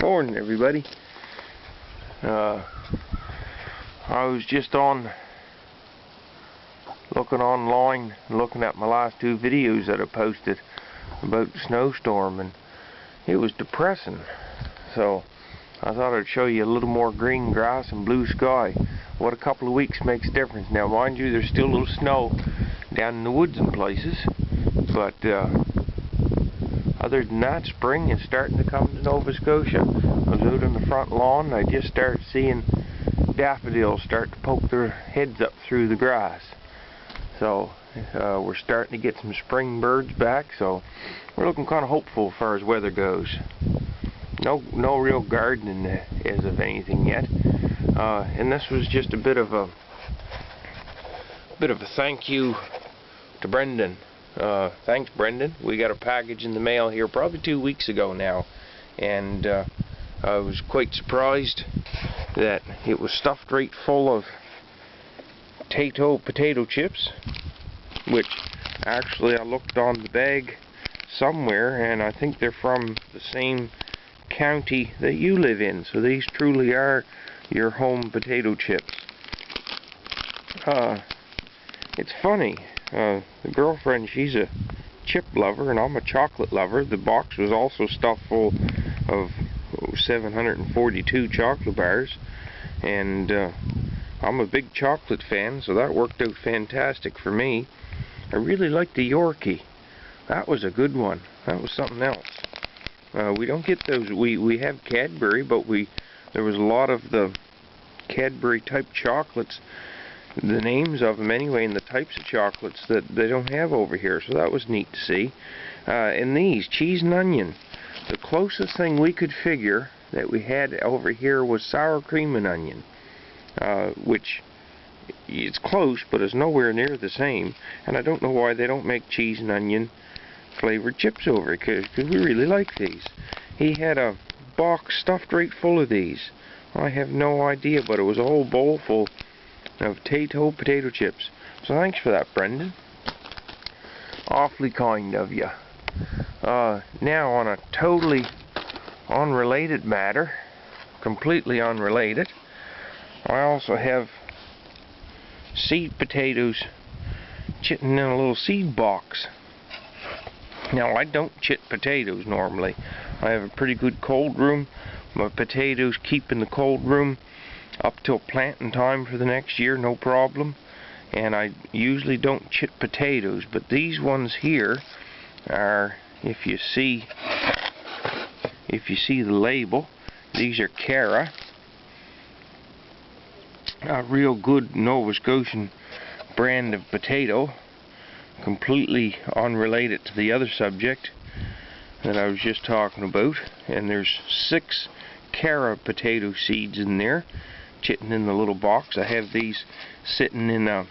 Morning, everybody. I was just looking online, looking at my last two videos that I posted about the snowstorm, and it was depressing. So I thought I'd show you a little more green grass and blue sky. What a couple of weeks makes a difference. Now, mind you, there's still a little snow down in the woods in places, but other than that, spring is starting to come to Nova Scotia. I was out on the front lawn and I just started seeing daffodils start to poke their heads up through the grass. So we're starting to get some spring birds back, so we're looking kind of hopeful as far as weather goes. No real gardening as of anything yet. And this was just a bit of a thank you to Brendan. Thanks, Brendan. We got a package in the mail here probably 2 weeks ago now, and I was quite surprised that it was stuffed right full of Tato potato chips, which actually I looked on the bag somewhere and I think they're from the same county that you live in, so these truly are your home potato chips. It's funny, the girlfriend, she's a chip lover and I'm a chocolate lover. The box was also stuffed full of 742 chocolate bars, and I'm a big chocolate fan, so that worked out fantastic for me. I really like the Yorkie. That was a good one. That was something else. We don't get those. We have Cadbury, but there was a lot of the Cadbury type chocolates, the names of them anyway, and the types of chocolates that they don't have over here, so that was neat to see. And these, cheese and onion. The closest thing we could figure that we had over here was sour cream and onion, which it's close, but it's nowhere near the same. And I don't know why they don't make cheese and onion flavored chips over here, because we really like these. He had a box stuffed right full of these. I have no idea, but it was a whole bowl full of Tato potato chips. So thanks for that, Brendan. Awfully kind of you. Now, on a totally unrelated matter, completely unrelated, I also have seed potatoes chitting in a little seed box. Now, I don't chit potatoes normally. I have a pretty good cold room. My potatoes keep in the cold room up till planting time for the next year, no problem. And I usually don't chit potatoes, but these ones here are, if you see the label, these are Cara, a real good Nova Scotian brand of potato, completely unrelated to the other subject that I was just talking about. And there's 6 Cara potato seeds in there, chitting in the little box. I have these sitting in the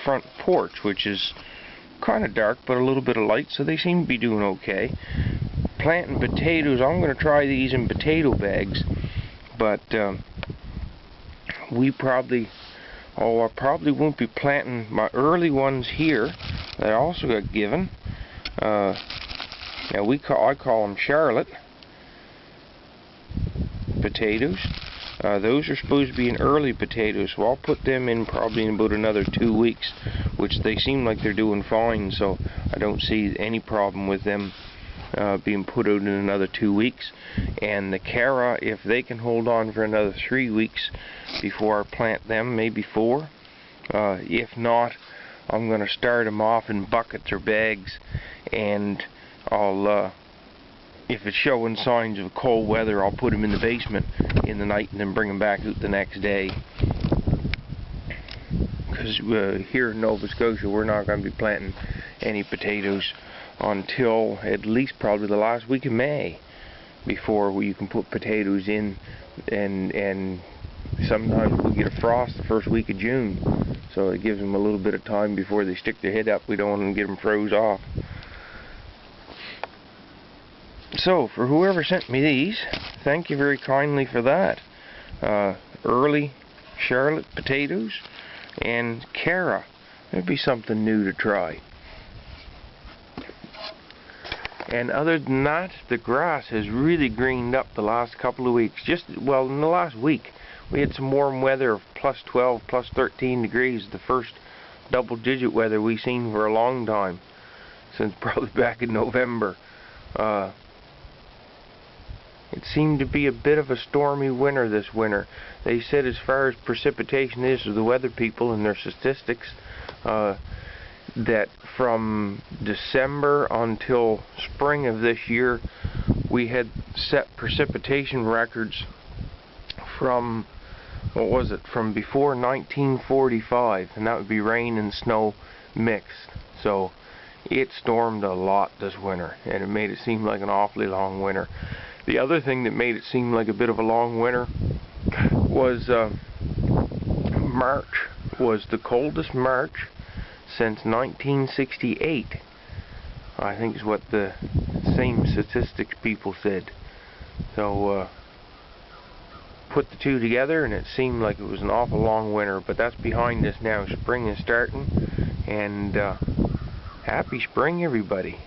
front porch, which is kind of dark but a little bit of light, so they seem to be doing okay. Planting potatoes, I'm going to try these in potato bags, but I probably won't be planting my early ones here that I also got given. Now I call them Charlotte potatoes. Those are supposed to be an early potatoes, so I'll put them in probably in about another 2 weeks, which they seem like they're doing fine, so I don't see any problem with them being put out in another 2 weeks. And the Cara, if they can hold on for another 3 weeks before I plant them, maybe 4. If not, I'm going to start them off in buckets or bags, and I'll if it's showing signs of cold weather, I'll put them in the basement in the night and then bring them back out the next day. Because here in Nova Scotia, we're not going to be planting any potatoes until at least probably the last week of May, before you can put potatoes in, and sometimes we get a frost the first week of June, so it gives them a little bit of time before they stick their head up. We don't want them to get them froze off. So, for whoever sent me these, thank you very kindly for that. Early Charlotte potatoes and Cara. That'd be something new to try. And other than that, the grass has really greened up the last couple of weeks. Well, in the last week, we had some warm weather of plus 12, plus 13 degrees, the first double-digit weather we've seen for a long time, since probably back in November. It seemed to be a bit of a stormy winter this winter. They said as far as precipitation is, the weather people and their statistics, that from December until spring of this year, we had set precipitation records from, from before 1945, and that would be rain and snow mixed. So it stormed a lot this winter, and it made it seem like an awfully long winter. The other thing that made it seem like a bit of a long winter was March was the coldest March since 1968. I think is what the same statistics people said. So put the two together and it seemed like it was an awful long winter, but that's behind us now. Spring is starting, and happy spring, everybody.